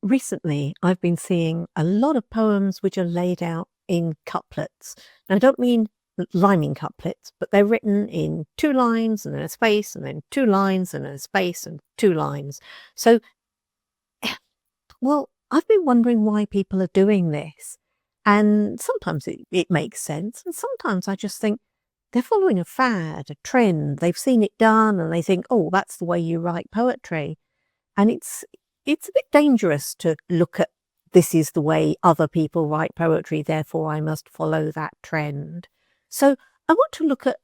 Recently, I've been seeing a lot of poems which are laid out in couplets. And I don't mean rhyming couplets, but they're written in 2 lines and then a space and then 2 lines and then a space and 2 lines. So, well, I've been wondering why people are doing this. And sometimes it makes sense. And sometimes I just think they're following a fad, a trend. They've seen it done and they think, oh, that's the way you write poetry. And it's a bit dangerous to look at this is the way other people write poetry, therefore I must follow that trend. So I want to look at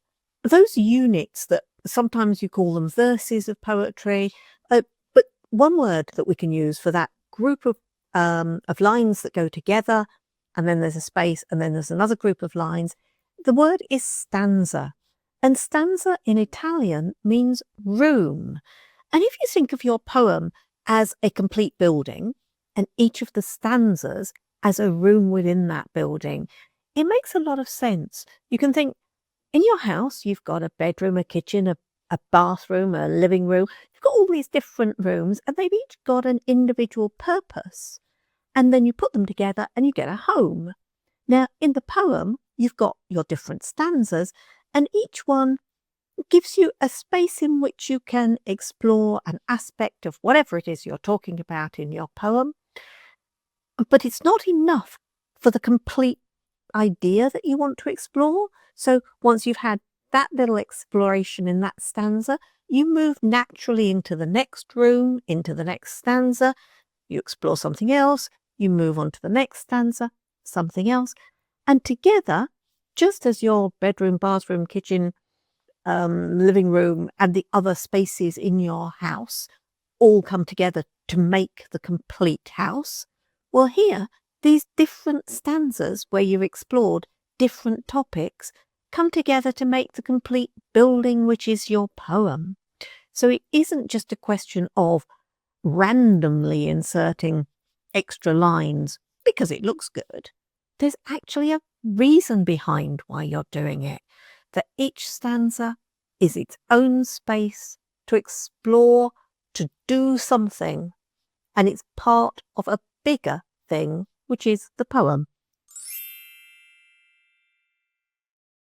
those units that sometimes you call them verses of poetry, but one word that we can use for that group of lines that go together, and then there's a space, and then there's another group of lines. The word is stanza, and stanza in Italian means room. And if you think of your poem as a complete building and each of the stanzas as a room within that building, it makes a lot of sense. You can think in your house, you've got a bedroom, a kitchen, a bathroom, a living room. You've got all these different rooms and they've each got an individual purpose. And then you put them together and you get a home. Now, in the poem, you've got your different stanzas and each one gives you a space in which you can explore an aspect of whatever it is you're talking about in your poem. But it's not enough for the complete idea that you want to explore. So once you've had that little exploration in that stanza, you move naturally into the next room, into the next stanza. You explore something else, you move on to the next stanza, something else. And together, just as your bedroom, bathroom, kitchen, living room and the other spaces in your house all come together to make the complete house. Well, here, these different stanzas where you've explored different topics come together to make the complete building, which is your poem. So it isn't just a question of randomly inserting extra lines because it looks good. There's actually a reason behind why you're doing it. That each stanza is its own space to explore, to do something, and it's part of a bigger thing, which is the poem.